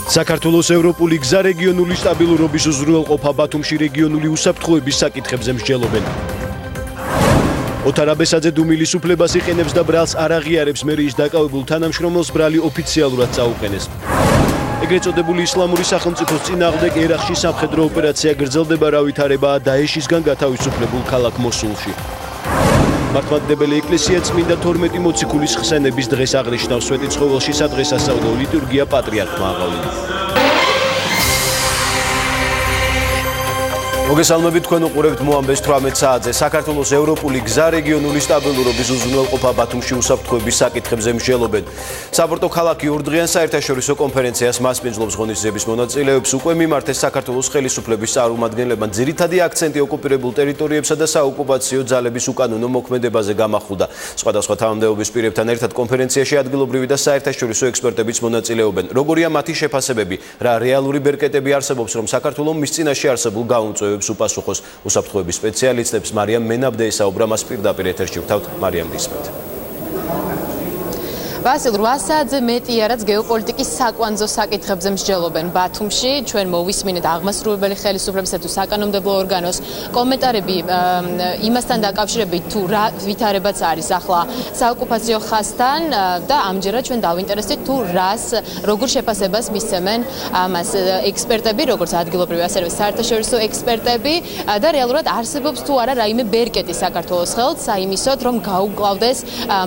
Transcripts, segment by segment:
საქართველოს ევროპული გზა რეგიონული სტაბილურობის უზრუნველყოფა ბათუმში რეგიონული უსაფრთხოების საკითხებზე მსჯელობენ. ოთარ აბესაძე დუმილის უფლებას იყენებს და ბრალს არ აღიარებს მერიის დაკავებულ თანამშრომელს ბრალი ოფიციალურად წაუყენეს. ეგრეთ წოდებული ისლამური სახელმწიფოს წინააღმდეგ ერაყში სამხედრო ოპერაცია გრძელდება, რა ვითარებაა დაეშისგან გათავისუფლებულ ქალაქ მოსულში. მართლმადიდებელი ეკლესია წმინდა 12 მოციქულის ხსენების დღეს აღნიშნავს. სვეტიცხოველში სადღესასწაულო ლიტურგია პატრიარქმა აღავლინა. მოგესალმებით, თქვენ უყურებთ მოამბეს 18 საათზე. საქართველოს ევროპული გზა რეგიონული სტაბილურობის უზრუნველყოფა ბათუმში უსაფრთხოების საკითხებზე მსჯელობენ. საპორტო ქალაქი ორდღიან საერთაშორისო კონფერენციას მასპინძლობს. ღონისძიების მონაწილეებს უკვე მიმართეს საქართველოს ხელისუფლების წარმომადგენლებმა. ძირითადი აქცენტი ოკუპირებულ ტერიტორიებსა და საოკუპაციო ძალების უკანონო მოქმედებაზე გამახვილდა. სხვადასხვა თანამდებობის პირებთან ერთად კონფერენციაში ადგილობრივი და საერთაშორისო ექსპერტებიც მონაწილეობენ. როგორია მათი შეფასებები, რა რეალური ბერკეტები არსებობს, რომ საქართველოს მის წინაშე არსებულ გაუმწვევებს უპასუხოს. უსაფრთხოების სპეციალისტებს მარიამ მენაბდე ესაუბრა, მას პირდაპირ ეთერში ვთავთ. მარიამ, გისმენთ. Vasil 8 საათზე მეტია, რაც გეოპოლიტიკის საკვანძო საკითხებზე მსჯელობენ ბათუმში. ჩვენ მოვისმინეთ აღმასრულებელი ხელისუფლებისა თუ საკანონმდებლო ორგანოს კომენტარები იმასთან დაკავშირებით, თუ რა ვითარებაც არის ახლა საოკუპაციო ხაზთან და ამჯერად ჩვენ დავინტერესდით, თუ როგორ შეფასებას მისცემენ ამას ექსპერტები, როგორც ადგილობრივი, ასევე საერთაშორისო ექსპერტები და რეალურად არსებობს თუ არა რაიმე ბერკეტი საქართველოს ხელთ საიმისოდ, რომ გაუკლავდეს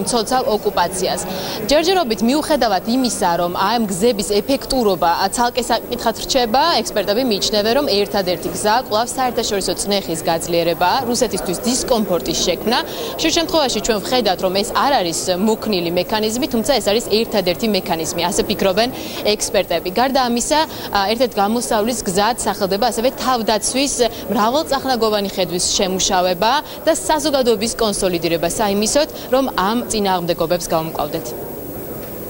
მცოცავ ოკუპაციას. ჯერჯერობით მიუხედავად იმისა, რომ ამ გზების ეფექტურობა ცალკე საკითხად რჩება, ექსპერტები მიიჩნევენ, რომ ერთადერთი გზა კვლავ საერთაშორისო წნეხის გაძლიერება, რუსეთისთვის დისკომფორტის შექმნა. შე შემთხვევაში ჩვენ ვხედავთ, რომ ეს არ არის მოქნილი მექანიზმი, თუმცა ეს არის ერთადერთი მექანიზმი, ასე ფიქრობენ ექსპერტები. გარდა ამისა, ერთ-ერთ გამოსავლის გზად სახელდება ასევე თავდაცვის მრავალწახნაგოვანი ხედვის შემუშავება და საზოგადოების კონსოლიდირება საიმისოდ, რომ ამ წინააღმდეგობებს გავუმკლავდეთ.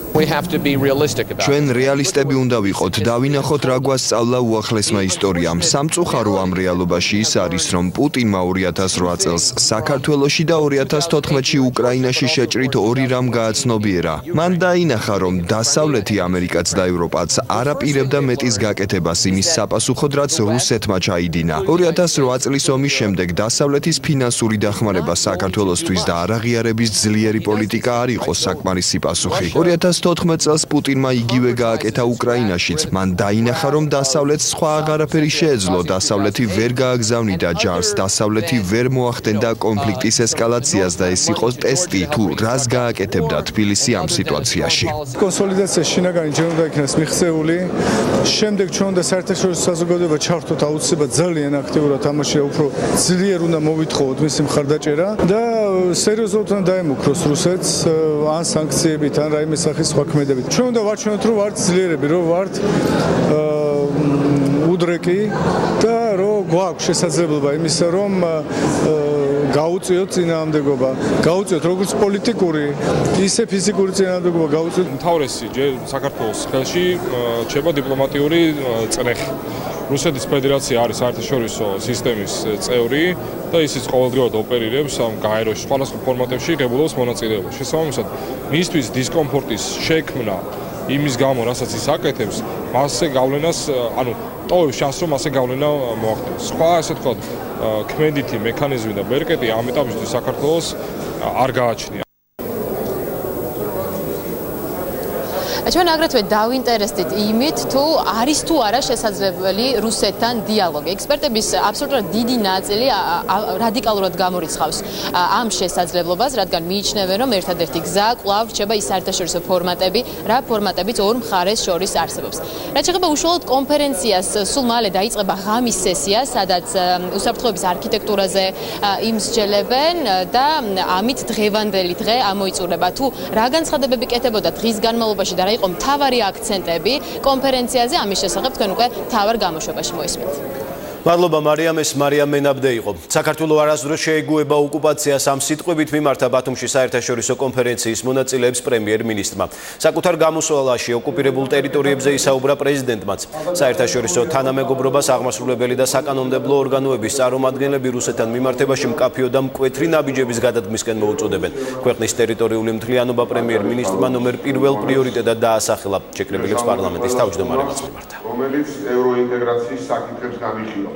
ჩვენ რეალისტები უნდა ვიყოთ, დავინახოთ რა გვასწავლა უახლესმა ისტორიამ. სამწუხარო ამ რეალობაში ის არის, რომ პუტინმა 2008 წელს საქართველოში და 2014-ში უკრაინაში შეჭრით ორი რამ გააცნობიერა. მან დაინახა, რომ დასავლეთი ამერიკაც და ევროპაც არ აპირებდა მეტის გაკეთებას იმის საპასუხოდ, რაც რუსეთმა ჩაიდინა. 2008 წლის ომის შემდეგ დასავლეთის ფინანსური დახმარება საქართველოსთვის და არაღიარების ძლიერი პოლიტიკა არ იყო საკმარისი პასუხი. 2014 წელს პუტინმა იგივე გააკეთა უკრაინაშიც. მან დაინახა, რომ დასავლეთს სხვა აღარაფერი შეეძლო, დასავლეთი ვერ გააგზავნიდა ჯარს, დასავლეთი ვერ მოახდენდა კონფლიქტის ესკალაციას და ეს იყო ტესტი, თუ რას გააკეთებდა თბილისი ამ სიტუაციაში. კონსოლიდაცია შინაგანი ჯერ უნდა იქნას მიღწეული. შემდეგ ჩვენ უნდა საერთაშორისო საზოგადოება ჩართოთ აუცილებლად ძალიან აქტიურად ამაში და უფრო ძლიერ უნდა მოვითხოვოთ მისი მხარდაჭერა და სერიოზულად უნდა დაემუქროს რუსეთს ან სანქციებით ან რაიმე სახის სხვა ქმედებით. ჩვენ უნდა ვარჩენოთ, რომ ვართ ძლიერები, რომ ვართ უდრეკი და რომ გვაქვს შესაძლებლობა იმისა, რომ გაუწიოთ წინააღმდეგობა. გაუწიოთ როგორც პოლიტიკური, ისე ფიზიკური წინააღმდეგობა გაუწიოთ. მთავრესი ჯერ საქართველოს ხელში რჩება დიპლომატიური წნეხი. რუსეთის ფედერაცია არის საერთაშორისო სისტემის წევრი და ისიც ყოველდღიურად ოპერირებს ამ გაეროში სხვადასხვა ფორმატებში ღებულობს მონაწილეობას. შესაბამისად, მისთვის დისკომფორტის შექმნა იმის გამო, რასაც ის აკეთებს, მასზე გავლენას, ტოვებს შანსს, რომ მასზე გავლენა მოახდენს. სხვა ასე თქვა ქმედითი მექანიზმი და ბერკეტი ამ ეტაპისთვის საქართველოს არ გააჩნია. ჩვენ აგრეთვე დავინტერესდით იმით, თუ არის თუ არა შესაძლებელი რუსეთთან დიალოგი. ექსპერტების აბსოლუტურად დიდი ნაწილი რადიკალურად გამორიცხავს ამ შესაძლებლობას, რადგან მიიჩნევენ, რომ ერთადერთი გზა კვლავ რჩება ის საერთაშორისო ფორმატები, რა ფორმატებიც ორ მხარეს შორის არსებობს. რაც შეეხება უშუალოდ კონფერენციას, სულ მალე დაიწყება ღამის სესია, სადაც უსაფრთხოების არქიტექტურაზე იმსჯელებენ და ამით დღევანდელი დღე ამოიწურება. თუ რა განცხადებები კეთებოდა დღის განმავლობაში და რა იყო მთავარი აქცენტები კონფერენციაზე, ამის შესახებ თქვენ უკვე მთავარ გამოშვებაში მოისმენთ. მადლობა მარიამეს, მარიამ მენაბდე იყო. საქართველოს არასდროს შეეგუება ოკუპაციას ამ სიტყვებით მიმართა ბათუმში საერთაშორისო კონფერენციის მონაწილეებს პრემიერ-მინისტრმა. საკუთარ გამოსვლაში ოკუპირებულ ტერიტორიებზე ისაუბრა პრეზიდენტმაც. საერთაშორისო თანამეგობრობას აღმასრულებელი და საკანონმდებლო ორგანოების წარმომადგენლები რუსეთთან მიმართებაში მკაფიო და მკვეთრი ნაბიჯების გადადგმისკენ მოუწოდებენ. ქვეყნის ტერიტორიული მთლიანობა პრემიერ-მინისტრმა ნომერ პირველ პრიორიტეტად დაასახელა. შეკრებილებს პარლამენტის თავმჯდომარემაც მიმართა. რომელიც ევროინტეგრაციის საკითხებს განიხილავს.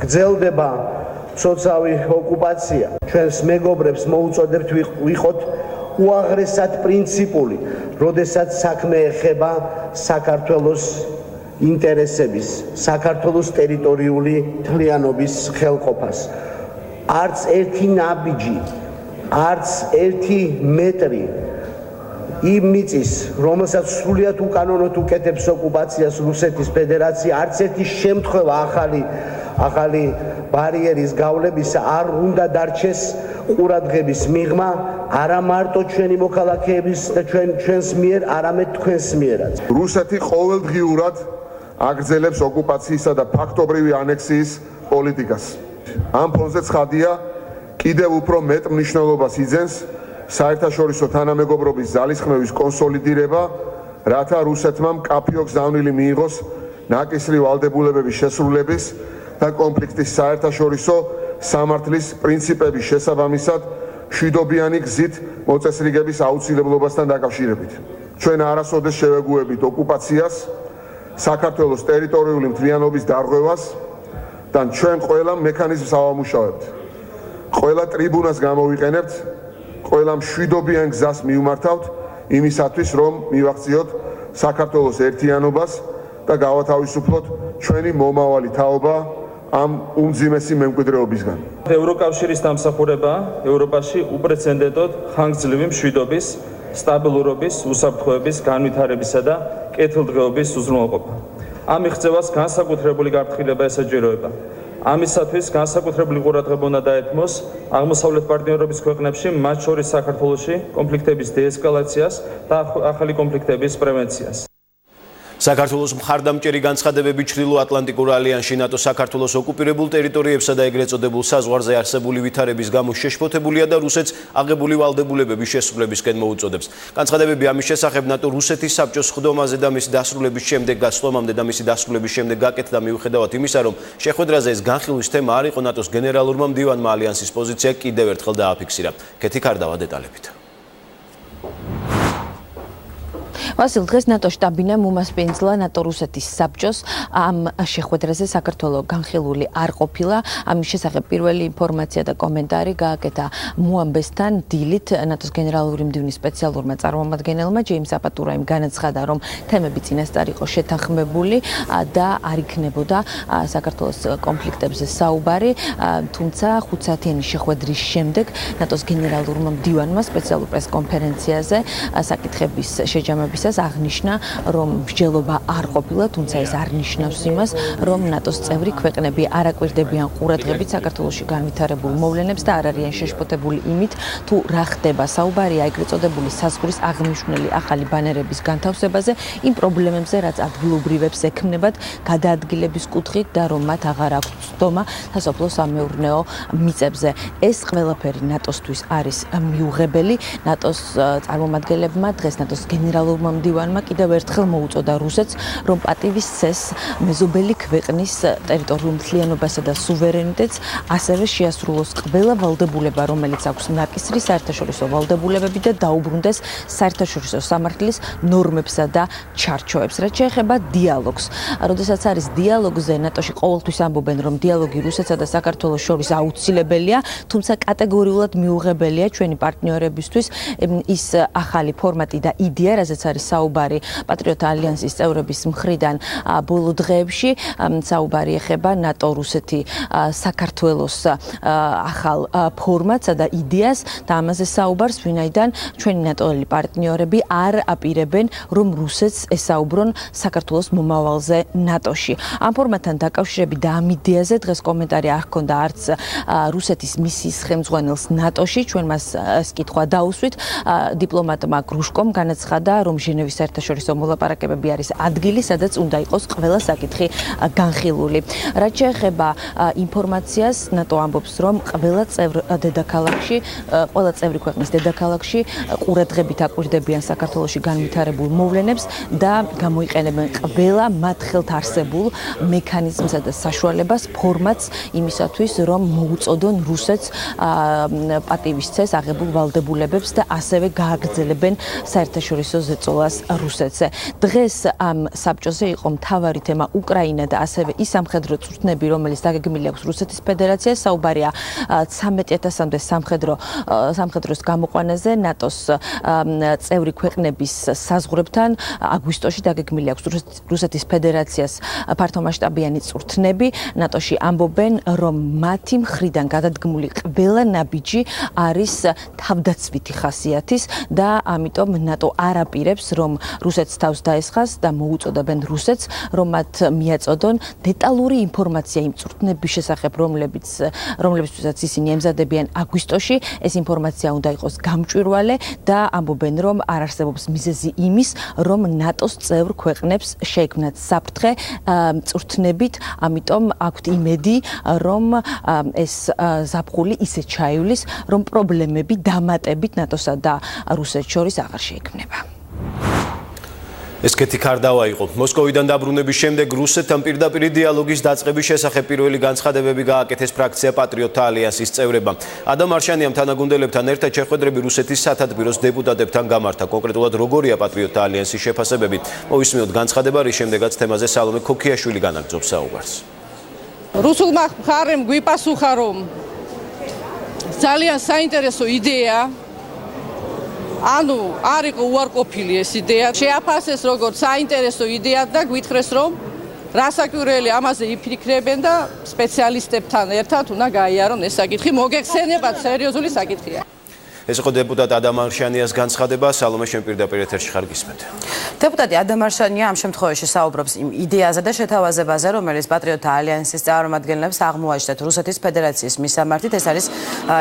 გრძელდება სოციალური ოკუპაცია. ჩვენს მეგობრებს მოუწოდებთ ვიყოთ უაღრესად პრინციპული, როდესაც საქმე ეხება საქართველოს ინტერესების, საქართველოს ტერიტორიული მთლიანობის ხელყოფას. არც ერთი ნაბიჯი, არც ერთი მეტრი იმ მიწის, რომელსაც სრულიად უკანონოდ უკეთებს ოკუპაციას რუსეთის ფედერაცია, არც ერთი შემთხვევა ახალი ბარიერის გავლებისა არ უნდა დარჩეს ყურადღების მიღმა, არა მარტო ჩვენი მოქალაქეების და ჩვენს მიერ, არამედ თქვენს მიერაც. რუსეთი ყოველდღიურად აგრძელებს ოკუპაციისა და ფაქტობრივი ანექსიის პოლიტიკას. ამ ფონზე ცხადია, კიდევ უფრო მეტ მნიშვნელობას იძენს საერთაშორისო თანამეგობრობის ძალისხმევის კონსოლიდირება, რათა რუსეთმა მკაფიო გზავნილი მიიღოს ნაკისრი ვალდებულებების შესრულების და კონფლიქტის საერთაშორისო სამართლის პრინციპების შესაბამისად მშვიდობიანი გზით მოწესრიგების აუცილებლობასთან დაკავშირებით. ჩვენ არასოდეს შევეგუებით ოკუპაციას, საქართველოს ტერიტორიული მთლიანობის დარღვევას და ჩვენ ყველა მექანიზმს ავამუშავებთ. ყველა ტრიბუნას გამოვიყენებთ, ყველა მშვიდობიან გზას მივმართავთ იმისათვის, რომ მივაღწიოთ საქართველოს ერთიანობას და გავათავისუფლოთ ჩვენი მომავალი თაობა ამ უმძიმესი მემკვიდრეობისგან. ევროკავშირის დამსახურება ევროპაში უპრეცედენტოდ ხანგრძლივი მშვიდობის, სტაბილურობის, უსაფრთხოების, განვითარებისა და კეთილდღეობის უზრუნველყოფა. ამ მიღწევას განსაკუთრებული გაფრთხილება ესაჯეროება. ამისათვის განსაკუთრებული ყურადღება უნდა დაეთმოს აღმოსავლეთ პარტნიორობის ქვეყნებში, მათ შორის საქართველოში, კონფლიქტების დეესკალაციას და ახალი კონფლიქტების პრევენციას. საქართველოს მხარდამჭერი განცხადებები ჩრდილო-ატლანტიკურ ალიანსში ნატოს საქართველოს ოკუპირებულ ტერიტორიებსა და ეგრეთ წოდებულ საზღვარზე არსებული ვითარების გამო შეშფოთებულია და რუსეთს აღებული ვალდებულებების შესრულებისკენ მოუწოდებს. განცხადებები ამის შესახებ ნატო რუსეთის საბჭოს სხდომაზე და მისი დასრულების შემდეგ გაკეთდა მიუხედავად იმისა, რომ შეხვედრაზე ეს განხილვის თემა არ იყო, ნატოს გენერალურმა მდივანმა ალიანსის პოზიცია კიდევ ერთხელ დააფიქსირა. ქეთი კარდავა დეტალებით. ვასილ, დღეს ნატო შტაბინამ უმასპინძლა ნატო რუსეთის საბჭოს ამ შეხვედრაზე საქართველოს განხილული არ ყოფილა. ამის შესახებ პირველი ინფორმაცია და კომენტარი გააკეთა მოამბესთან დილით ნატოს გენერალური მდივნის სპეციალურმა წარმომადგენელმა ჯეიმს აპატურაიმ განაცხადა, რომ თემები წინასწარ იყო შეთანხმებული და არ იქნებოდა საქართველოს კონფლიქტებზე საუბარი, თუმცა 5 საათიანი შეხვედრის შემდეგ ნატოს გენერალურმა მდივანმა სპეციალურ პრესკონფერენციაზე საკითხების შეჯამებისას აღნიშნა, რომ მსჯელობა არ ყოფილა, თუმცა ეს არ ნიშნავს იმას, რომ ნატოს წევრი ქვეყნები არ აკვირდებიან ყურადღებით საქართველოში განვითარებულ მოვლენებს და არ არიან შეშფოთებული იმით, თუ რა ხდება საუბარია ეგრეთ წოდებული საზღვრის აღნიშნული ახალი ბანერების განთავსებაზე, იმ პრობლემებზე, რაც ადგილობრივებს ექმნებათ გადაადგილების კუთხით და რომ მათ აღარ აქვთ ცდომა სასოფლო-სამეურნეო მიწებზე. ეს ყველაფერი ნატოსთვის არის მიუღებელი. ნატოს წარმომადგენლებმა დღეს ნატოს გენერალურმა მდივანმა კიდევ ერთხელ მოუწოდა რუსეთს, რომ პატივის სცეს მეზობელი ქვეყნის ტერიტორიულ მთლიანობასა და სუვერენიტეტს, ასევე შეასრულოს ყველა ვალდებულება, რომელიც აქვს ნაკისრი საერთაშორისო ვალდებულებები და დაუბრუნდეს საერთაშორისო სამართლის ნორმებსა და ჩარჩოებს. რაც შეეხება დიალოგს, როდესაც არის დიალოგზე, ნატოში ყოველთვის ამბობენ, რომ დიალოგი რუსეთსა და საქართველოს შორის აუცილებელია, თუმცა კატეგორიულად მიუღებელია ჩვენი პარტნიორებისთვის ის ახალი ფორმატი და იდეა, რაზეც არის საუბარი პატრიოტთა ალიანსის წევრების მხრიდან ბოლო დღეებში. საუბარი ეხება ნატო რუსეთი საქართველოს ახალ ფორმატსა და იდეას და ამაზე საუბარს, ვინაიდან ჩვენი ნატოელი პარტნიორები არ აპირებენ, რომ რუსეთს ესაუბრონ საქართველოს მომავალზე ნატოში. ამ ფორმატთან დაკავშირებით და ამ იდეაზე დღეს კომენტარი არ ჰქონდა არც რუსეთის მისიის ხელმძღვანელს ნატოში, ჩვენ მას ეს კითხვა დაუსვით. დიპლომატმა გრუშკომ განაცხადა, რომ ჟენევის საერთაშორისო მოლაპარაკებები არის ადგილი, სადაც უნდა იყოს ყველა საკითხი განხილული. რაც შეეხება ინფორმაციას, ნატო ამბობს, რომ ყველა წევრი ქვეყნის დედაქალაქში ყურადღებით აკვირდებიან საქართველოში განვითარებულ მოვლენებს და გამოიყენებენ ყველა მათ ხელთ არსებულ მექანიზმსა და საშუალებას, ფორმატს იმისათვის, რომ მოუწოდონ რუსეთს პატივისცეს აღებულ ვალდებულებებს და ასევე გააგრძელებენ საერთაშორისო ზეწოლას რუსეთზე. დღეს ამ საბჭოზე იყო მთავარი თემა უკრაინა და ასევე ის სამხედრო წვრთნები, რომელიც დაგეგმილი აქვს რუსეთის ფედერაციას. საუბარია 13,000-მდე სამხედროს გამოყვანაზე ნატოს წევრი ქვეყნების საზღვრებთან. აგვისტოში დაგეგმილი აქვს რუსეთის ფედერაციას ფართომასშტაბიანი წვრთნები. ნატოში ამბობენ, რომ მათი მხრიდან გადადგმული ყველა ნაბიჯი არის თავდაცვითი ხასიათის და ამიტომ ნატო არ აპირებს, რომ რუსეთს თავს დაესხას და მოუწოდებენ რუსეთს, რომ მათ მიაწოდონ დეტალური ინფორმაცია იმ წვრთნების შესახებ, რომლებიცაც ისინი ემზადებიან აგვისტოში. ეს ინფორმაცია უნდა იყოს გამჭვირვალე და ამბობენ, რომ არ არსებობს მიზეზი იმის, რომ ნატოს წევრ ქვეყნებს შეექმნათ საფრთხე წვრთნებით, ამიტომ აქვთ იმედი, რომ ეს ზაფხული ისე ჩაივლის, რომ პრობლემები დამატებით ნატოსა და რუსეთს შორის აღარ შეექმნება. ეს კეთი ქარდავა იყო. მოსკოვიდან დაბრუნების შემდეგ რუსეთთან პირდაპირ დიალოგის დაწყების შესახებ პირველი განცხადებები გააკეთეს ფრაქცია პატრიოტთა ალიანსის წევრებმა. ადამ არშანიამ თანაგუნდელებთან ერთად შეხვედრები რუსეთის სათათბიროს დეპუტატებთან გამართა. კონკრეტულად როგორია პატრიოტთა ალიანსის შეფასებები? მოვისმინოთ განცხადება, რის შემდეგაც თემაზე სალომე ქოქიაშვილი განაგრძობს საუბარს. რუსულმა მხარემ გვიპასუხა, რომ ძალიან საინტერესო იდეა, ანუ არ იყო უარყოფილი ეს იდეა, შეაფასეს როგორც საინტერესო იდეა და გვითხრეს, რომ რასაკვირველი ამაზე იფიქრებენ და სპეციალისტებთან ერთად უნდა გაიარონ ეს საკითხი, მოგეხსენებათ სერიოზული საკითხია. ეს იყო დეპუტატ ადამ არშანიას განცხადება. სალომე, შენ პირდაპირ ეთერში ხარ, გისმენთ. დეპუტატი ადამ არშანია ამ შემთხვევაში საუბრობს იმ იდეაზე და შეთავაზებაზე, რომელიც პატრიოტთა ალიანსის წარმომადგენლებს აღმოაჩნდათ რუსეთის ფედერაციის მისამართით. ეს არის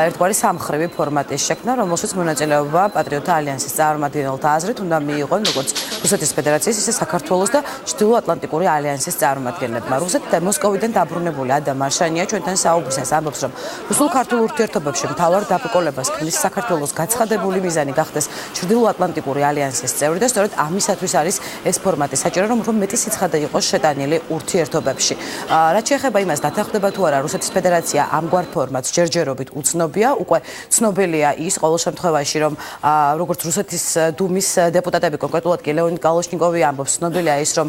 ერთგვარი სამხრივი ფორმატის შექმნა, რომელშიც მონაწილეობა პატრიოტთა ალიანსის წარმომადგენელთა აზრით უნდა მიიღონ როგორც რუსეთის ფედერაციის, ისე საქართველოს და ჩრდილო-ატლანტიკური ალიანსის წარმომადგენლებმა. რუსეთიდან და მოსკოვიდან დაბრუნებული ადამ არშანია ჩვენთან საუბრისას ამბობს, რომ რუსულ-ქართულ ურთიერთობებში მთავარ დაბრკოლებას ქმნის საქართველოს გაცხადებული მიზანი გახდეს ჩრდილო-ატლანტიკური ალიანსის წევრი და სწორედ ამისათვის არის ეს ფორმატი საჭირო, რომ მეტი სიცხადე იყოს შეტანილი ურთიერთობებში. რაც შეეხება იმას, დათანხმდება თუ არა რუსეთის ფედერაცია ამგვარ ფორმატს ჯერჯერობით უცნობია, უკვე ცნობილია ის ყოველ შემთხვევაში, რომ როგორც რუსეთის დუმის დეპუტატები, კონკრეტულად კი ლეონიდ კალოშნიკოვი ამბობს, ცნობილია ის, რომ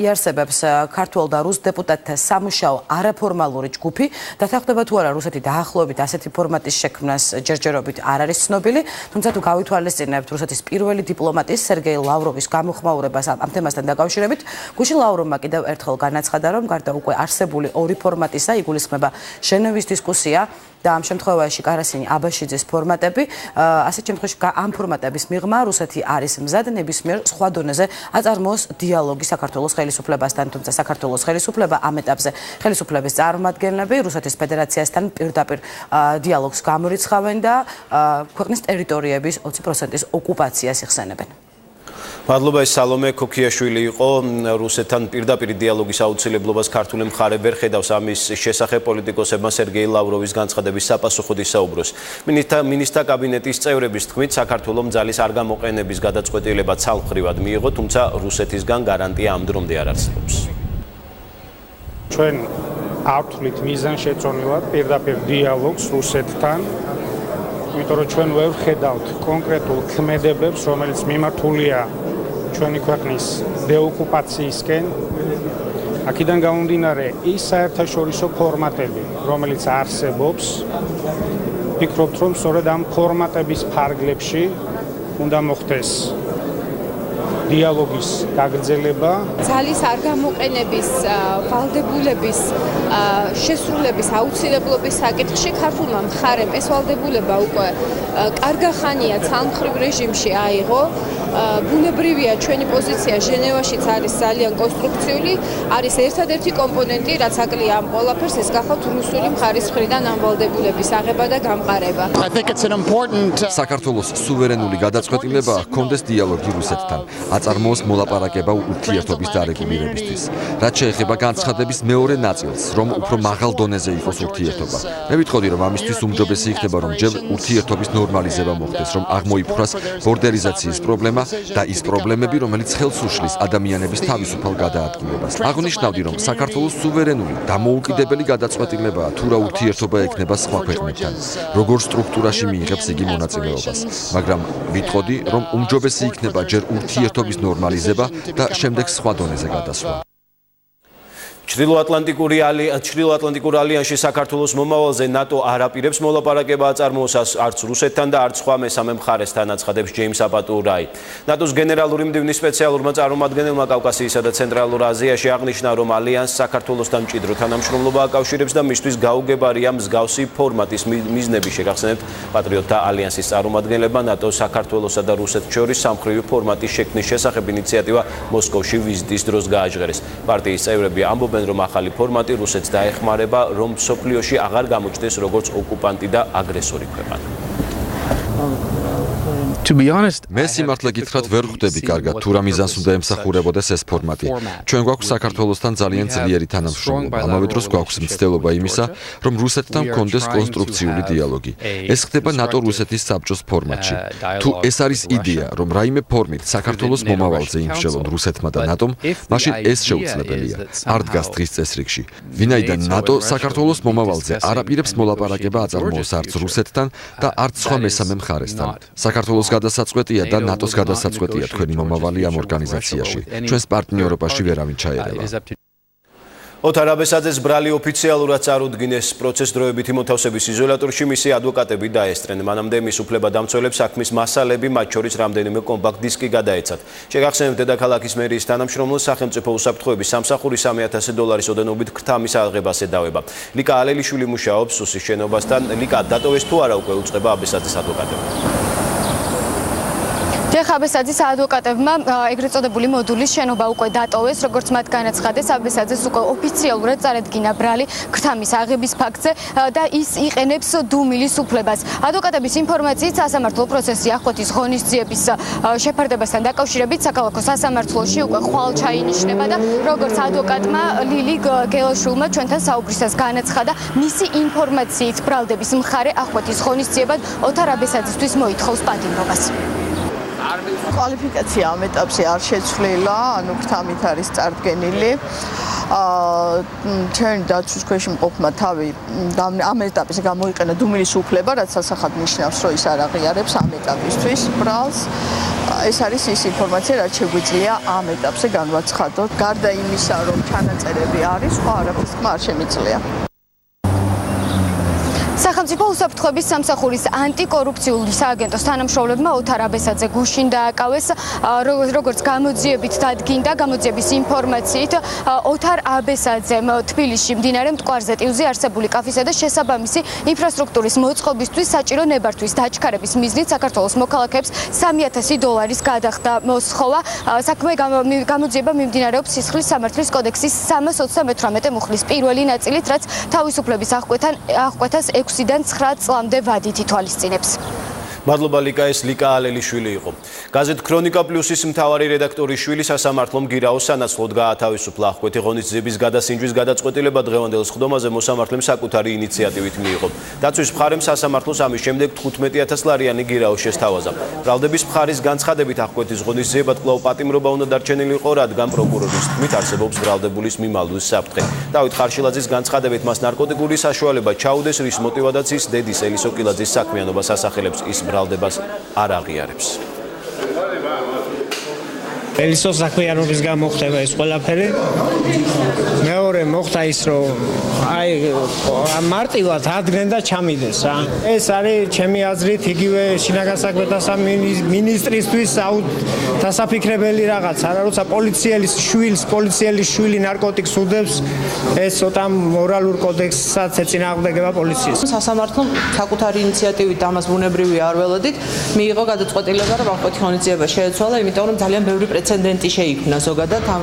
იარსებებს ქართულ და რუს დეპუტატთა სამუშაო არაფორმალური ჯგუფი. დათანხმდება თუ არა რუსეთი დაახლოებით ასეთი ფორმატის შექმნას ჯერჯერობით არ არის ცნობილი, თუმცა თუ გავითვალისწინებთ რუსეთის პირველი დიპლომატის სერგეი ლავროვის გამოხმაურებას ამ თემასთან დაკავშირებით, გუშინ ლავროვმა კიდევ ერთხელ განაცხადა, რომ გარდა უკვე არსებული ორი ფორმატისა, იგულისხმება ჟენევის დისკუსია და ამ შემთხვევაში კარასინი აბაშიძის ფორმატები, ასეთ შემთხვევაში ამ ფორმატების მიღმა რუსეთი არის მზად ნებისმიერ სხვა დონეზე აწარმოოს დიალოგი საქართველოს ხელისუფლებასთან, თუმცა საქართველოს ხელისუფლება ამ ეტაპზე ხელისუფლების წარმომადგენლები რუსეთის ფედერაციასთან პირდაპირ დიალოგს გამორიცხავენ და ქვეყნის ტერიტორიების 20%-ის ოკუპაციას იხსენებენ. მადლობა, ეს სალომე ქოქიაშვილი იყო. რუსეთთან პირდაპირ დიალოგის აუცილებლობას ქართული მხარე ვერ ხედავს. ამის შესახებ პოლიტიკოსებმა სერგეი ლავროვის განცხადების საპასუხოდ ისაუბროს. მინისტრთა კაბინეტის წევრების თქმით, საქართველოს ძალის არ გამოყენების გადაწყვეტილება ცალმხრივად მიიღო, თუმცა რუსეთისგან გარანტია ამ დრომდე არ არსებობს. ჩვენ ავთვლით მიზანშეწონილად პირდაპირ დიალოგს რუსეთთან. იმიტომ რომ ჩვენ ვერ ხედავთ კონკრეტულ ქმედებებს, რომელიც მიმართულია ჩვენი ქვეყნის დეოკუპაციისკენ. აქედან გამომდინარე, ის საერთაშორისო ფორმატები, რომელიც არსებობს, ვფიქრობთ, რომ სწორედ ამ ფორმატების ფარგლებში უნდა მოხდეს დიალოგის გაგრძელება. ძალის არ გამოყენების ვალდებულების შესრულების აუცილებლობის საკითხში ქართულმა მხარემ ეს ვალდებულება უკვე კარგა ხანია ცალმხრივ რეჟიმში აიღო. ბუნებრივია ჩვენი პოზიცია ჟენევაშიც არის ძალიან კონსტრუქციული, არის ერთადერთი კომპონენტი, რაც აკლია ამ ყველაფერს, ეს გახავთ რუსული მხარის მხრიდან ამ ვალდებულების აღება და გამყარება. საქართველოს სუვერენული გადაწყვეტილება ჰქონდეს დიალოგი რუსეთთან, აწარმოოს მოლაპარაკება ურთიერთობის დარეგულირებისთვის. რაც შეეხება განცხადების მეორე ნაწილს, რომ უფრო მაღალ დონეზე იყოს ურთიერთობა. მე ვიტყოდი, რომ ამისთვის უმჯობესი იქნება, რომ ჯერ ურთიერთობის ნორმალიზება მოხდეს, რომ აღმოიფხვრას ბორდერიზაციის პრობლემა და ის პრობლემები, რომელიც ხელს უშლის ადამიანების თავისუფალ გადაადგილებას. აღნიშნავდი, რომ საქართველოს სუვერენული დამოუკიდებელი გადაწყვეტილებაა, თუ რა ურთიერთობა ექნება სხვა ქვეყნებთან, როგორ სტრუქტურაში მიიღებს იგი მონაწილეობას. მაგრამ ვიტყოდი, რომ უმჯობესი იქნება ჯერ ურთიერთობის ნორმალიზება და შემდეგ სხვა დონეზე გადასვლა. ჩრდილოატლანტიკურ ალიანსში საქართველოს მომავალზე ნატო არ აპირებს მოლაპარაკება აწარმოოს არც რუსეთთან და არც სხვა მესამე მხარესთან, აცხადებს ჯეიმს აპატურაი. ნატოს გენერალური მდივნის სპეციალურმა წარმომადგენელმა კავკასიისა და ცენტრალურ აზიაში აღნიშნა, რომ ალიანსს საქართველოსთან მჭიდრო თანამშრომლობა აკავშირებს და მისთვის გაუგებარია მსგავსი ფორმატის მიზნები. შეგახსენებთ, პატრიოტთა ალიანსის წარმომადგენლებმა ნატოს საქართველოსა და რუსეთს შორის სამხრივი ფორმატის შექმნის შესახებ ინიციატივა მოსკოვში ვიზიტის დროს გააჟღერეს. პარტიის წევრები ამბობენ, რომ ახალი ფორმატი რუსეთს დაეხმარება, რომ მსოფლიოში აღარ გამოჩნდეს როგორც ოკუპანტი და აგრესორი ქვეყანა. მე სიმართლე გითხრათ ვერ ხვდები კარგად, თუ რა მიზანს უნდა ემსახურებოდეს ეს ფორმატი. ჩვენ გვაქვს საქართველოსთან ძალიან ძლიერი თანამშრომლობა, ამავე დროს გვაქვს მცდელობა იმისა, რომ რუსეთთან გქონდეს კონსტრუქციული დიალოგი. ეს ხდება ნატო-რუსეთის საბჭოს ფორმატში. თუ ეს არის იდეა, რომ რაიმე ფორმით საქართველოს მომავალზე იმსჯელონ რუსეთმა და ნატომ, მაშინ ეს შეუძლებელია. არ დგას დღის წესრიგში. ვინაიდან ნატო საქართველოს მომავალზე არ აპირებს მოლაპარაკება აწარმოოს არც რუსეთთან და არც სხვა მესამე მხარესთან. საქართველოს გადასაწყვეტია და ნატოს გადასაწყვეტია თქვენი მომავალი ამ ორგანიზაციაში. ჩვენს პარტნიორობაში ვერავინ ჩაერევა. ოთარ აბესაძეს ბრალი ოფიციალურად წარუდგინეს პროცეს დროებითი მოთავსების იზოლატორში, მისი ადვოკატები დაესწრნენ. მანამდე მის უფლებადამცველებს საქმის მასალები, მათ შორის რამდენიმე კომპაქტ დისკი გადაეცათ. შეგახსენებთ, დედაქალაქის მერიის თანამშრომლს სახელმწიფო უსაფრთხოების სამსახური $3,000 ოდენობით ქრთამის აღებას ედავება. ლიკა ალელიშვილი მუშაობს სუსის შენობასთან. ლიკა, დატოვეს თუ არა უკვე უწყება აბესაძის ადვოკატები? აბესაძის ადვოკატებმა ეგრეთ წოდებული მოდულის შენობა უკვე დატოვეს, როგორც მათ განაცხადეს, აბესაძეს უკვე ოფიციალურად წარედგინა ბრალი ქრთამის აღების ფაქტზე და ის იყენებს დუმილის უფლებას. ადვოკატების ინფორმაციით, სასამართლო პროცესი ახოთის ღონისძიების შეფარდებასთან დაკავშირებით საქალაქო სასამართლოში უკვე ხვალ ჩაინიშნება და როგორც ადვოკატმა ლილი გელაშვილმა ჩვენთან საუბრისას განაცხადა, მისი ინფორმაციით ბრალდების მხარე ახოთის ღონისძიებად ოთარ აბესაძისთვის მოითხოვს პატიმრობას. კვალიფიკაცია ამ ეტაპზე არ შეცვლილა, ანუ ქრთამით არის წარდგენილი. ჩვენ დაცვის ქვეშ მყოფმა თავი ამ ეტაპზე გამოიყენა დუმილის უფლება, რაც სასახად ნიშნავს, რომ ის არ აღიარებს ამ ეტაპისთვის ბრალს. ეს არის ის ინფორმაცია, რაც შეგვიძლია ამ ეტაპზე განვაცხადოთ. გარდა იმისა, რომ ჩანაწერები არის, სხვა არაფერს თქმა არ შემიძლია. სახელმწიფო უსაფრთხოების სამსახურის ანტიკორუფციული სააგენტოს თანამშრომლებმა ოთარ აბესაძე გუშინ დააკავეს, როგორც გამოძიებით დადგინდა, გამოძიების ინფორმაციით, ოთარ აბესაძემ თბილისში მდინარე მტკვარზე ტივზე არსებული კაფისა და შესაბამისი ინფრასტრუქტურის მოწყობისთვის საჭირო ნებართვის დაჩქარების მიზნით საქართველოს მოქალაქეებს $3,000 გადახდა მოსხოვა. საქმე გამოძიება მიმდინარეობს სისხლის სამართლის კოდექსის 328 მუხლის პირველი ნაწილით, რაც თავისუფლების აღკვეთას 6-დან 9 წლამდე ვადით ითვალისწინებს. მადლობა ლიკა, ეს ლიკა ალელიშვილი იყო. გაზეთ ქრონიკა პლუსის მთავარი რედაქტორის შვილი სასამართლომ გირაოს სანაცვლოდ გაათავისუფლა. ახკვეთი ღონისძიების გადასინჯვის გადაწყვეტილება დღევანდელ სხდომაზე მოსამართლემ საკუთარი ინიციატივით მიიღო. დაცვის მხარემ სასამართლოს ამის შემდეგ $15,000 გირაოს შესთავაზა. ბრალდების მხარის განცხადებით ახკვეთის ღონისძიებად კვლავ პატიმრობა უნდა დარჩენილიყო, რადგან პროკურორის თქმით არსებობს ბრალდებულის მიმალვის საფრთხე. დავით ხარშილაძის განცხადებით მას ნარკოტიკული საშუალება ჩაუდეს, რის მოტივადაც ის დედის ელისო კილაძის საქმიანობას ასახელებს, ის ბრალდებას არ აღიარებს. ელისო საქმიანობის გამო ხდება ეს ყველაფერი. მეორე მოხდა ის რომ აი მარტივად ადგენენ და ჩამიდეს რა. ეს არის ჩემი აზრით იგივე შინაგან საქმეთა მინისტრისთვის დასაფიქრებელი რაღაცა რა, როცა პოლიციელის შვილი ნარკოტიკს უდევს, ეს ცოტა მორალურ კოდექსსაც ეწინააღმდეგება პოლიციის. სასამართლომ საკუთარი ინიციატივით ამას ბუნებრივი არ ველოდით მიიღო გადაწყვეტილება, რომ ამ ხონიძიება შეეცვალა, იმიტომ რომ ძალიან ბევრი პრეცედენტი შეიქმნა ზოგადად ამ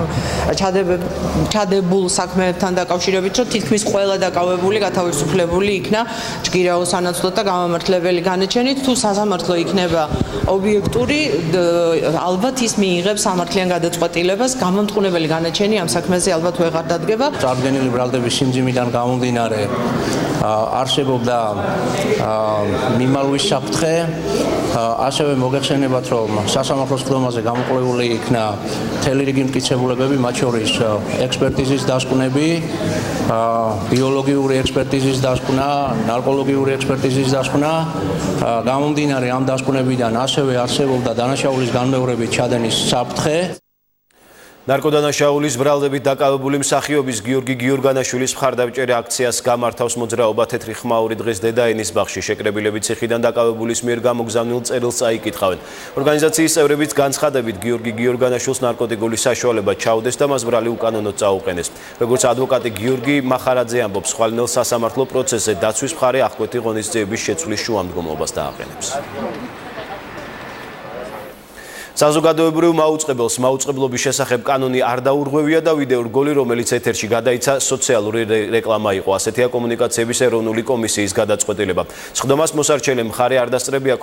ჩადებულ საქმეებთან დაკავშირებით, რომ თითქმის ყველა დაკავებული გათავისუფლებული იქნა ჭგირაო სანაცვლოდ და გამამართლებელი განაჩენით. თუ სასამართლო იქნება ობიექტური, ალბათ ის მიიღებს სამართლიან გადაწყვეტილებას, გამამტყუნებელი განაჩენი ამ საქმეზე ალბათ ვეღარ დადგება. წარდგენილი ბრალდების სიმძიმიდან გამომდინარე არსებობდა მიმარვის საფრთხე, ასევე მოგეხსენებათ, რომ სასამართლოს ხდომაზე გამოყოლებული იქნა მთელი რიგი მტკიცებულებები, მათ შორის ექსპერტიზის დასკვნები, ბიოლოგიური ექსპერტიზის დასკვნა, ნარკოლოგიური ექსპერტიზის დასკვნა. გამომდინარე ამ დასკვნებიდან ასევე არსებობდა დანაშაულის განმეორებით ჩადენის საფრთხე. ნარკოდანაშაულის ბრალდებით დაკავებული მსახიობის გიორგი გიორგანაშვილის მხარდამჭერი აქციას გამართავს მოძრაობა თეთრი ხმაური დღეს დედაენის ბაღში. შეკრებილები ციხიდან დაკავებულის მიერ გამოგზავნილ წერილს წაიკითხავენ. ორგანიზაციის წევრებიც განცხადებით გიორგი გიორგანაშვილს ნარკოტიკული საშუალება ჩაუდეს და მას ბრალი უკანონოდ წაუყენეს. როგორც ადვოკატი გიორგი მახარაძე ამბობს, ხვალინელ სასამართლო პროცესზე დაცვის მხარე აღკვეთი ღონისძიების შეცვლის შუამდგომლობას დააყენებს. საზოგადოებრივ მაუწყებელს მაუწყებლობის შესახებ კანონი არ დაურღვევია და ვიდეო რგოლი, რომელიც ეთერში გადაიცა, სოციალური რეკლამა იყო. ასეთია კომუნიკაციების ეროვნული კომისიის გადაწყვეტილება. სხდომას მოსარჩენე მხარე არ დასწრებია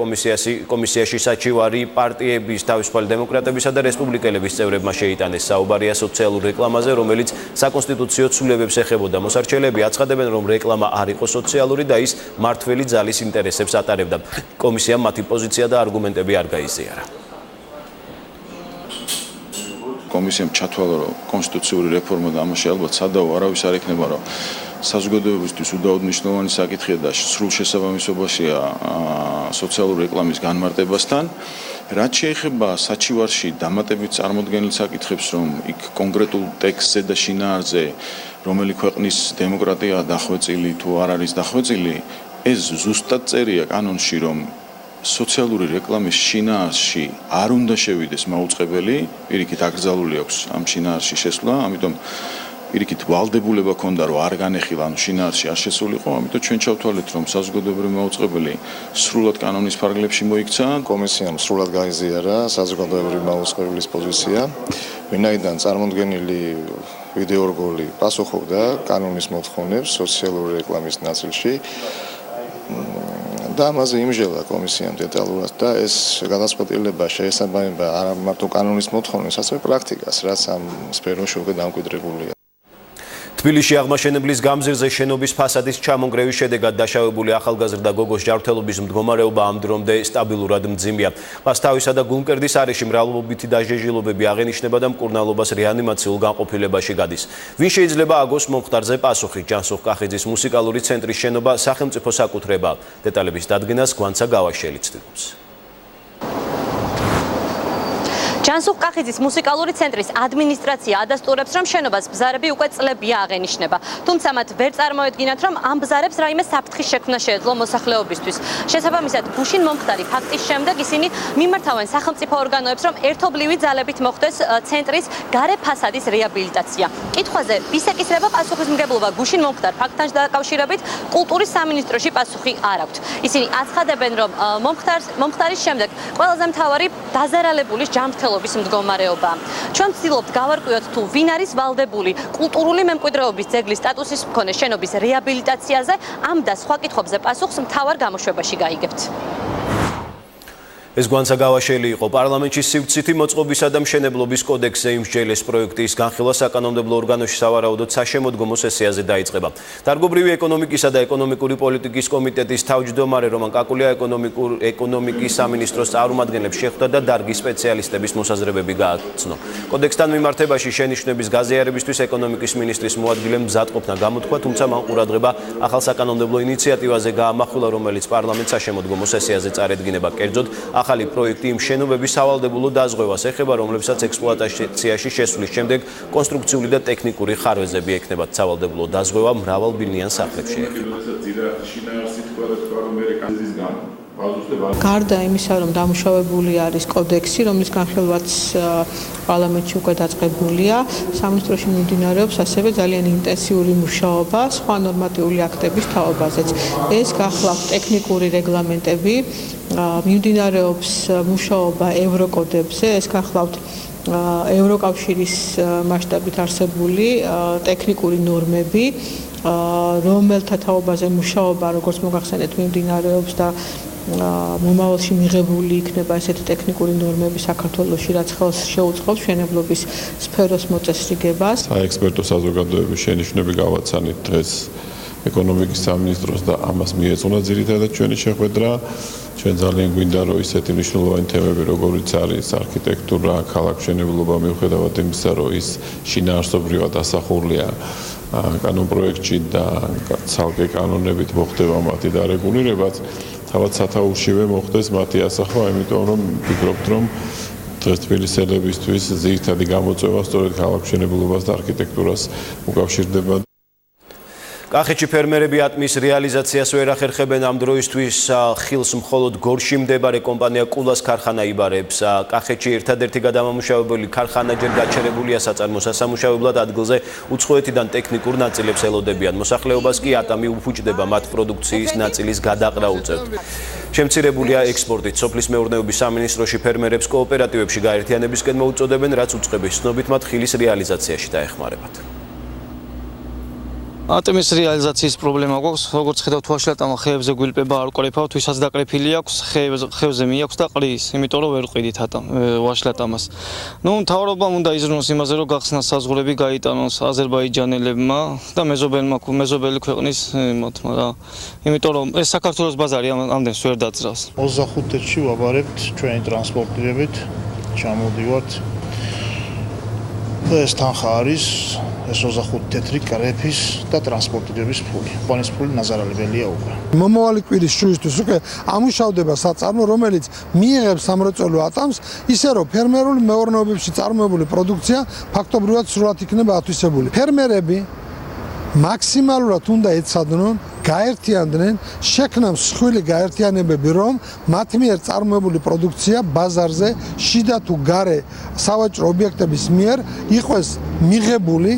კომისიაში საჩივარი პარტიების, თავისუფალი დემოკრატებისა და რესპუბლიკელების წევრებმა შეიტანეს. საუბარია სოციალურ რეკლამაზე, რომელიც საკონსტიტუციო ცვლილებებს ეხებოდა. მოსარჩელები აცხადებენ, რომ რეკლამა არ იყო სოციალური და ის მართველი ძალის ინტერესებს ატარებდა. კომისიამ მათი პოზიცია და არგუმენტები არ გაიზიარა. კომისიამ ჩათვალა, რომ კონსტიტუციური რეფორმა და ამაში ალბათ სადავო არავის არ ექნება, რომ საზოგადოებისთვის უდაოდ მნიშვნელოვანი საკითხია და სრულ შესაბამისობაშია სოციალური რეკლამის განმარტებასთან. რაც შეეხება საჩივარში დამატებით წარმოდგენილ საკითხებს, რომ იქ კონკრეტულ ტექსტზე და შინაარსზე რომელი ქვეყნის დემოკრატიაა დახვეწილი თუ არ არის დახვეწილი, ეს ზუსტად წერია კანონში, რომ სოციალური რეკლამის შინაარსში არ უნდა შევიდეს მაუწყებელი, პირიქით აკრძალული აქვს ამ შინაარსში შესვლა, ამიტომ პირიქით ვალდებულება ქონდა, რომ არ განეხილა, ანუ შინაარსში არ შესულიყო, ამიტომ ჩვენ ჩავთვალეთ, რომ საზოგადოებრივი მაუწყებელი სრულად კანონის ფარგლებში მოიქცა. კომისიამ სრულად გაიზიარა საზოგადოებრივი მაუწყებლის პოზიცია, ვინაიდან წარმოდგენილი ვიდეო რგოლი პასუხობდა კანონის მოთხოვნებს სოციალური რეკლამის ნაწილში. და ამაზე იმჟელა კომისიამ დეტალურად და ეს გადაწყვეტილება შეესაბამება არა მარტო კანონის მოთხოვნებს, ასევე პრაქტიკას, რაც ამ სფეროში უკვე დამკვიდრებულია. თბილისში აღმაშენებლის გამზირზე შენობის ფასადის ჩამონგრევის შედეგად დაშავებული ახალგაზრდა გოგოს ჯანმრთელობის მდგომარეობა ამ დრომდე სტაბილურად მძიმეა. მას თავისა და გულმკერდის არეში მრავლობითი დაჟეჟილობები აღენიშნება და მკურნალობას რეანიმაციულ განყოფილებაში გადის. ვინ შეიძლება აგოს მომხდარზე პასუხი? ჯანსუღ კახიძის მუსიკალური ცენტრის შენობა სახელმწიფო საკუთრებაა. დეტალების დადგენას გვანცა გავაშელი ცდილობს. ჯანსუღ კახიძის მუსიკალური ცენტრის ადმინისტრაცია ადასტურებს, რომ შენობას ბზარები უკვე წლებია აღენიშნება. თუმცა მათ ვერ წარმოედგინათ, რომ ამ ბზარებს რაიმე საფრთხის შექმნა შეეძლო მოსახლეობისთვის. შესაბამისად, გუშინ მომხდარი ფაქტის შემდეგ ისინი მიმართავენ სახელმწიფო ორგანოებს, რომ ერთობლივი ძალებით მოხდეს ცენტრის გარე ფასადის რეაბილიტაცია. კითხვაზე ვის ეკისრება პასუხისმგებლობა გუშინ მომხდარ ფაქტთან დაკავშირებით, კულტურის სამინისტროში პასუხი არ აქვთ. ისინი აცხადებენ, რომ მომხდარის შემდეგ ყველაზე მთავარი დაზარალებულის ჯანმრთელობის მდგომარეობა. ჩვენ ვცდილობთ გავარკვიოთ თუ ვინ არის ვალდებული კულტურული მემკვიდრეობის ძეგლის სტატუსის მქონე შენობის რეაბილიტაციაზე, ამ და სხვა კითხვებზე პასუხს მთავარ გამოშვებაში გაიგებთ. ეს გვანცა გავაშელი იყო. პარლამენტში სივრცითი მოწყობისა და მშენებლობის კოდექსზე იმსჯელეს პროექტის განხილვა საკანონმდებლო ორგანოში სავარაუდოდ საშემოდგომო სესიაზე დაიწყება. დარგობრივი ეკონომიკისა და ეკონომიკური პოლიტიკის კომიტეტის თავმჯდომარე რომან კაკულია ეკონომიკის სამინისტროს წარმომადგენლებს შეხვდა და დარგის სპეციალისტების მოსაზრებები გააცნო. კოდექსთან მიმართებაში შენიშვნების გაზიარებისთვის ეკონომიკის მინისტრის მოადგილემ მზადყოფნა გამოთქვა, თუმცა მან ყურადღება ახალ საკანონმდებლო ინიციატივაზე გაამახვილა, რომელიც პარლამენტს საშემოდგომო სესიაზე წარედგინება. კერძოდ ახალი პროექტი იმ შენობების სავალდებულო დაზღვევას ეხება, რომლებსაც ექსპლუატაციაში შესვლის შემდეგ კონსტრუქციული და ტექნიკური ხარვეზები ექნებათ. სავალდებულო დაზღვევა მრავალბინიან სახლებში ეხება. გარდა იმისა, რომ დამუშავებული არის კოდექსი, რომლის განხილვაც პარლამენტში უკვე დაწყებულია, სამინისტროში მიმდინარეობს ასევე ძალიან ინტენსიური მუშაობა სხვა ნორმატიული აქტების თაობაზეც. ეს გახლავთ ტექნიკური რეგლამენტები, მიმდინარეობს მუშაობა ევროკოდებზე, ეს გახლავთ ევროკავშირის მასშტაბით არსებული ტექნიკური ნორმები, რომელთა თაობაზე მუშაობა, როგორც მოგახსენეთ, მიმდინარეობს და მომავალში მიღებული იქნება ესეთი ტექნიკური ნორმები საქართველოში, რაც ხელს შეუწყობს მშენებლობის სფეროს მოწესრიგებას. საექსპერტო საზოგადოების შენიშვნები გავაცანით დღეს ეკონომიკის სამინისტროს და ამას მიეწონა ძირითადად ჩვენი შეხვედრა. ჩვენ ძალიან გვინდა, რომ ისეთი მნიშვნელოვანი თემები, როგორიც არის არქიტექტურა, ქალაქმშენებლობა, მიუხედავად იმისა, რომ ის შინაარსობრივად ასახულია კანონპროექტში და ცალკე კანონებით მოხდება მათი დარეგულირებაც, თავად სათაურშივე მოხდეს მათი ასახვა, იმიტომ რომ ვფიქრობთ, რომ დღეს თბილისელებისთვის ძირითადი გამოწვევა სწორედ ქალაქმშენებლობას და არქიტექტურას უკავშირდება. კახეთში ფერმერები ატმის რეალიზაციას ვერ ახერხებენ. ამ დროისთვის ხილს მხოლოდ გორში მდებარე კომპანია კულას ქარხანა იბარებს. კახეთში ერთადერთი გადამამუშავებელი ქარხანა ჯერ გაჩერებულია საწარმო სასამუშავებლად, ადგილზე უცხოეთიდან ტექნიკურ ნაწილებს ელოდებიან. მოსახლეობას კი ატამი უფუჭდება მათ პროდუქციის ნაწილის გადაყრა უწევთ. შემცირებულია ექსპორტით. სოფლის მეურნეობის სამინისტროში ფერმერებს კოოპერატივებში გაერთიანებისკენ მოუწოდებენ, რაც უწყების ცნობით მათ ხილის რეალიზაციაში დაეხმარებათ. ატმის რეალიზაციის პრობლემა გვაქვს, როგორც ხედავთ, ვაშლატამა ხეებზე გვილპება არ ყრეფავთ, ვისაც დაკრეფილი აქვს, ხევზე მიაქვს და ყრის, იმიტომ რომ ვერ ყიდით ვაშლატამას. მთავრობამ უნდა იზრუნოს იმაზე, რომ გახსნას საზღვრები, გაიტანოს აზერბაიჯანელებმა და მეზობელი ქვეყნის მათმა რა. იმიტომ რომ ეს საქართველოს ბაზარი ამდენს ვერ დაძრავს. 25-ში ვაბარებთ ჩვენი ტრანსპორტირებით, ჩამოდივართ. და ეს თანხა არის ეს 25 თეთრი კრეფის და ტრანსპორტირების ფული. პონის ფული ნაზარალებელია უკვე. მომავალი კვირის შუისთვის უკვე ამუშავდება საწარმო, რომელიც მიიღებს სამრეწველო ატამს, ისე რომ ფერმერული მეურნეობებში წარმოებული პროდუქცია ფაქტობრივად სრულად იქნება ათვისებული. ფერმერები მაქსიმალურად უნდა ეცადნონ, გაერთიანდნენ, შექმნან მსხვილი გაერთიანებები, რომ მათ მიერ წარმოებული პროდუქცია ბაზარზე შიდა თუ გარე სავაჭრო ობიექტების მიერ იყოს მიღებული.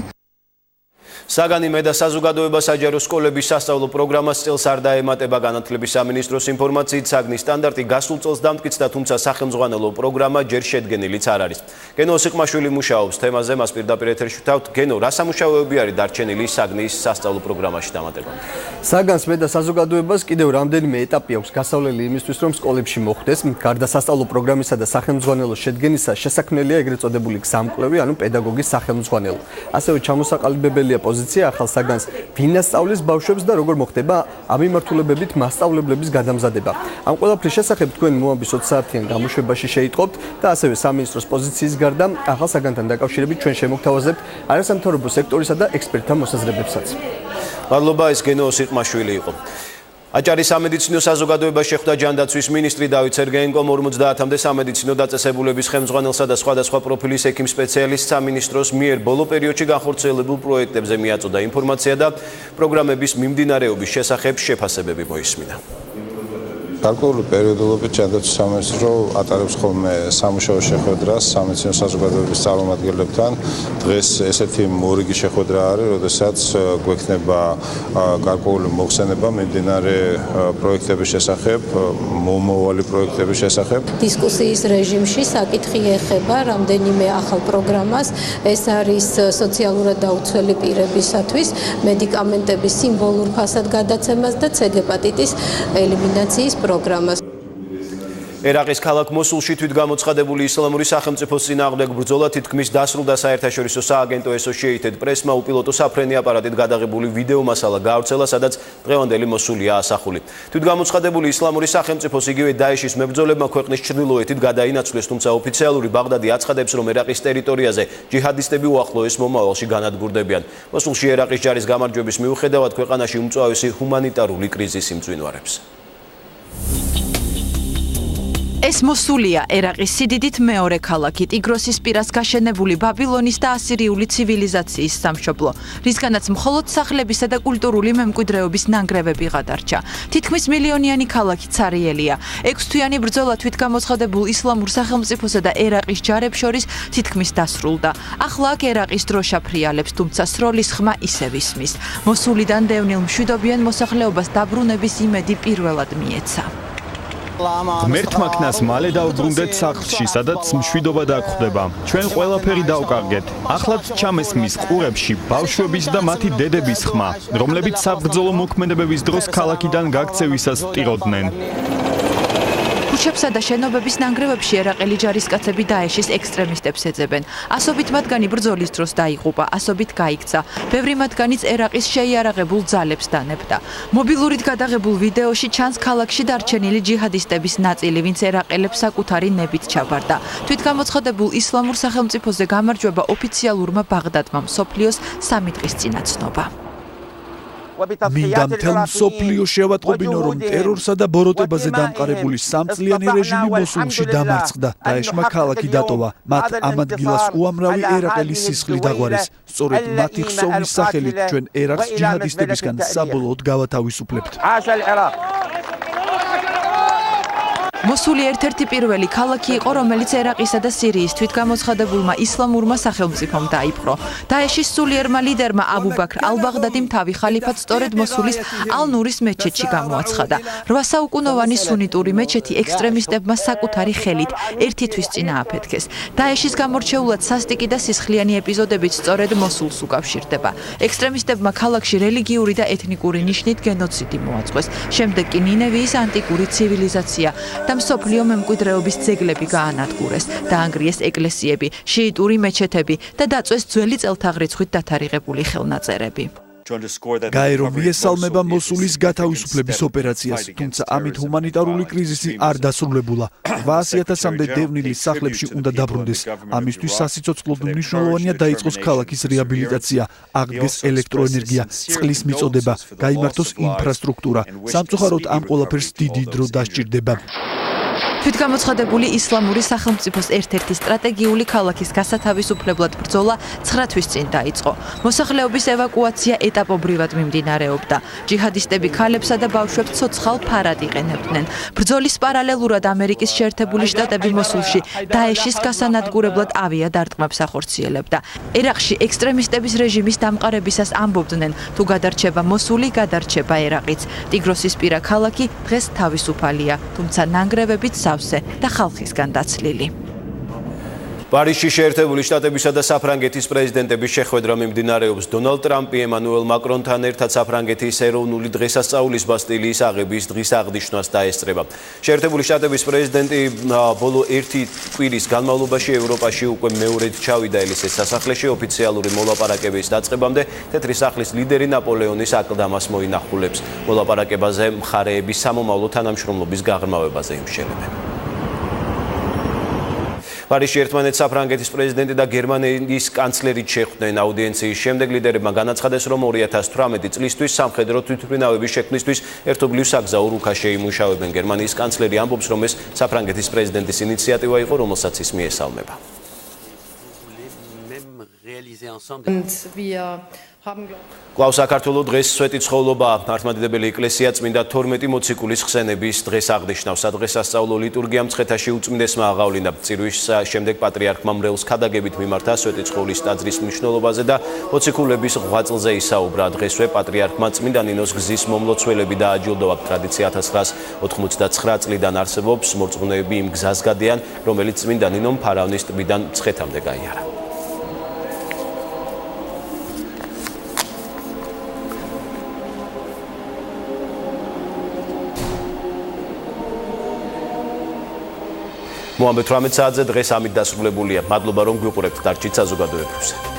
საგანი მე და საზოგადოება საჯარო სკოლების სასწავლო პროგრამას წელს არ დაემატება. განათლების სამინისტროს ინფორმაციით, საგნის სტანდარტი გასულ წელს დამტკიცდა, თუმცა სახელმძღვანელო პროგრამა ჯერ შედგენილიც არ არის. გენო სიყმაშვილი მუშაობს თემაზე, მას პირდაპირ ეთერში ვთავთ. გენო, რა სამუშაოები არის დარჩენილი საგნის სასწავლო პროგრამაში დამატება? საგანს მე და საზოგადოებას კიდევ რამდენიმე ეტაპი აქვს გასავლელი იმისთვის, რომ სკოლებში მოხდეს. გარდა სასწავლო პროგრამისა და სახელმძღვანელოს შედგენისა, შესაქმნელია ეგრეთ წოდებული გზამკვლევი, ანუ პედაგოგის სახელმძღვანელო. ასევე ჩამოსაყალიბებელია პოზიცია ახალ საგანს ვინასწავლის ბავშვებს და როგორ მოხდება ამ მიმართულებებით მასწავლებლების გადამზადება. ამ ყველაფრის შესახებ თქვენ მოამბის 20 საათიან გამოშვებაში შეიტყობთ და ასევე სამინისტროს პოზიციის გარდა ახალ საგანთან დაკავშირებით ჩვენ შემოგთავაზებთ არასამთავრობო სექტორისა და ექსპერტთა მოსაზრებებსაც. მადლობა, ეს გენო სიყმაშვილი იყო. აჭარის სამედიცინო საზოგადოება შეხვდა ჯანდაცვის მინისტრი დავით სერგეენკომ 50-მდე სამედიცინო დაწესებულების ხელმძღვანელსა და სხვადასხვა პროფილის ექიმ სპეციალისტ სამინისტროს მიერ ბოლო პერიოდში განხორციელებულ პროექტებზე მიაწოდა ინფორმაცია და პროგრამების მიმდინარეობის შესახებ შეფასებები მოისმინა. გარკვეული პერიოდულობით ჯანდაცვის სამინისტრო ატარებს ხოლმე სამუშაო შეხვედრას სამედიცინო საზოგადოების წარმომადგენლებთან. დღეს ესეთი მორიგი შეხვედრა არის, როდესაც გვექნება გარკვეული მოხსენება მიმდინარე პროექტების შესახებ, მომავალი პროექტების შესახებ. დისკუსიის რეჟიმში საკითხი ეხება რამდენიმე ახალ პროგრამას. ეს არის სოციალურად დაუცველი პირებისათვის მედიკამენტების სიმბოლურ ფასად გადაცემას და C ჰეპატიტის ელიმინაციის პროგრამას. ერაყის ქალაქ მოსულში თვითგამოცხადებული ისლამური სახელმწიფოს წინააღმდეგ ბრძოლა თითქმის დასრულდა. საერთაშორისო სააგენტო Associated Press-მა უპილოტო საფრენი აპარატით გადაღებული ვიდეო მასალა გაავრცელა, სადაც დღევანდელი მოსულია ასახული. თვითგამოცხადებული ისლამური სახელმწიფოს იგივე დაეშის მებრძოლებმა ქვეყნის ჩრდილოეთით გადაინაცვლეს, თუმცა ოფიციალური ბაღდადი აცხადებს, რომ ერაყის ტერიტორიაზე ჯიჰადისტები უახლოეს მომავალში განადგურდებიან. მოსულში ერაყის ჯარის გამარჯვების მიუხედავად ქვეყანაში უმწვავესი ჰუმანიტარული კრიზისი მძვინვარებს. ეს მოსულია ერაყის სიდიდით მეორე ქალაქი ტიგროსის პირას გაშენებული ბაბილონის და ასირიული ცივილიზაციის სამშობლო, რისგანაც მხოლოდ სახლებისა და კულტურული მემკვიდრეობის ნანგრევები გადარჩა. თითქმის მილიონიანი ქალაქი ცარიელია. 6 თვიანი ბრძოლა თვითგამოცხადებულ ისლამურ სახელმწიფოსა და ერაყის ჯარებს შორის თითქმის დასრულდა. ახლა აქ ერაყის დროშა ფრიალებს, თუმცა სროლის ხმა ისევ ისმის. მოსულიდან დევნილ მშვიდობიან მოსახლეობას დაბრუნების იმედი პირველად მიეცა. ღმერთმა ქნას მალე დავბრუნდეთ სახლში, სადაც მშვიდობა დაგხვდება. ჩვენ ყველაფერი დავკარგეთ. ახლაც ჩამესმის ყურებში ბავშვების და მათი დედების ხმა, რომლებიც საბრძოლო მოქმედებების დროს ქალაქიდან გაქცევისას ტიროდნენ. ქუჩებსა და შენობების ნანგრევებში ერაყელი ჯარისკაცები დაეშის ექსტრემისტებს ეძებენ. ასობით მათგანი ბრძოლის დროს დაიღუპა, ასობით გაიქცა. ბევრი მათგანიც ერაყის შეიარაღებულ ძალებს დანებდა. მობილურით გადაღებულ ვიდეოში ჩანს ქალაქში დარჩენილი ჯიჰადისტების ნაწილი, ვინც ერაყელებს საკუთარი ნებით ჩაბარდა. თვითგამოცხადებულ ისლამურ სახელმწიფოზე გამარჯვება ოფიციალურმა ბაღდადმა მსოფლიოს 3 დღის წინაცნობა. მინდა მთელ მსოფლიოს შევატყობინო, რომ ტერორსა და ბოროტებაზე დამყარებული სამწლიანი რეჟიმი მოსულში დამარცხდა. დაეშმა ქალაქი დატოვა. მათ ამ ადგილას უამრავი ერაყელის სისხლი დაღვარეს. სწორედ მათი ხსოვნის სახელით ჩვენ ერაყს ჯიჰადისტებისგან საბოლოოდ გავათავისუფლებთ. მოსული ერთ-ერთი პირველი ქალაქი იყო, რომელიც ერაყისა და სირიის თვითგამოცხადებულმა ისლამურმა სახელმწიფომ დაიპყრო. დაეშის სულიერმა ლიდერმა აბუ ბაქრ ალ-ბაღდადიმ თავი ხალიფად სწორედ მოსულის ალ-ნურის მეჩეთში გამოაცხადა. 8 საუკუნოვანი სუნიტური მეჩეთი ექსტრემისტებმა საკუთარი ხელით ერთი თვის წინ ააფეთქეს. დაეშის გამორჩეულად სასტიკი და სისხლიანი ეპიზოდებით სწორედ მოსულს უკავშირდება. ექსტრემისტებმა ქალაქში რელიგიური და ეთნიკური ნიშნით გენოციდი მოაწყვეს. შემდეგ კი ნინევიის ანტიკური ცივილიზაცია და მსოფლიო მემკვიდრეობის ძეგლები გაანადგურეს, დაანგრიეს ეკლესიები, შიიტური მეჩეთები და დაწვეს ძველი წელთაღრიცხვით დათარიღებული ხელნაწერები. გაერო მიესალმება მოსულის გათავისუფლების ოპერაციას, თუმცა ამით ჰუმანიტარული კრიზისი არ დასრულებულა. 800.000-მდე დევნილი სახლებში უნდა დაბრუნდეს. ამისთვის სასიცოცხლოდ მნიშვნელოვანია დაიწყოს ქალაქის რეაბილიტაცია, აღდგეს ელექტროენერგია, წყლის მიწოდება, გაიმართოს ინფრასტრუქტურა. სამწუხაროდ ამ ყველაფერს დიდი დრო დასჭირდება. თვითგამოცხადებული ისლამური სახელმწიფოს ერთ-ერთი სტრატეგიული ქალაქის გასათავისუფლებლად ბრძოლა 9 თვის წინ დაიწყო. მოსახლეობის ევაკუაცია ეტაპობრივად მიმდინარეობდა. ჯიჰადისტები ქალებსა და ბავშვებს ცოცხალ ფარად იყენებდნენ. ბრძოლის პარალელურად ამერიკის შეერთებული შტატები მოსულში დაეშის გასანადგურებლად ავიადარტყმებს ახორციელებდა. ერაყში ექსტრემისტების რეჟიმის დამყარებისას ამბობდნენ, თუ გადარჩება მოსული, გადარჩება ერაყიც. ტიგროსისპირა ქალაქი დღეს თავისუფალია, თუმცა ნანგრევებით და ხალხისგან დაცლილი. პარიზში შეერთებული შტატებისა და საფრანგეთის პრეზიდენტების შეხვედრა მიმდინარეობს. დონალდ ტრამპი ემანუელ მაკრონთან ერთად საფრანგეთის ეროვნული დღესასწაულის ბასტილიის აღების დღის აღნიშვნას დაესწრება. შეერთებული შტატების პრეზიდენტი ბოლო 1 კვირის განმავლობაში ევროპაში უკვე მეორედ ჩავიდა ელისეს სასახლეში ოფიციალური მოლაპარაკების დაწყებამდე. თეთრი სახლის ლიდერი ნაპოლეონის აკლდამას მოინახულებს. მოლაპარაკებაზე მხარეების სამომავლო თანამშრომლობის გაღრმავებაზე იმშელებენ. პარიზში ერთმანეთს საფრანგეთის პრეზიდენტი და გერმანიის კანცლერით შეხვდნენ. აუდიენციის შემდეგ ლიდერებმა განაცხადეს, რომ 2018 წლისთვის სამხედრო თვითმფრინავების შექმნისთვის ერთობლივ საგზაო რუქას შეიმუშავებენ. გერმანიის კანცლერი ამბობს, რომ ეს საფრანგეთის პრეზიდენტის ინიციატივა იყო, რომელსაც ის მიესალმება. კვლავ საქართველოს დღეს სვეტიცხოვლობა. მართლმადიდებელი ეკლესია წმინდა 12 მოციქულის ხსენების დღეს აღნიშნავს. სადღესასწაულო ლიტურგია მცხეთაში უწმინდესმა აღავლინა. წირვის შემდეგ პატრიარქმა მრევლს ქადაგებით მიმართა სვეტიცხოვლის ტაძრის მნიშვნელობაზე და მოციქულების ღვაწლზე ისაუბრა. დღესვე პატრიარქმა წმინდა ნინოს გზის მომლოცველები დააჯილდოვა. ტრადიცია 1989 წლიდან არსებობს. მორწმუნეები იმ გზას გადიან, რომელიც წმინდა ნინომ ფარავნის ტბიდან მცხეთამდე გაიარა. მოამბეთ 18 საათზე დღეს ამით დასრულებულია. მადლობა რომ გვიყურებთ. დარჩით საზოგადოებრივზე.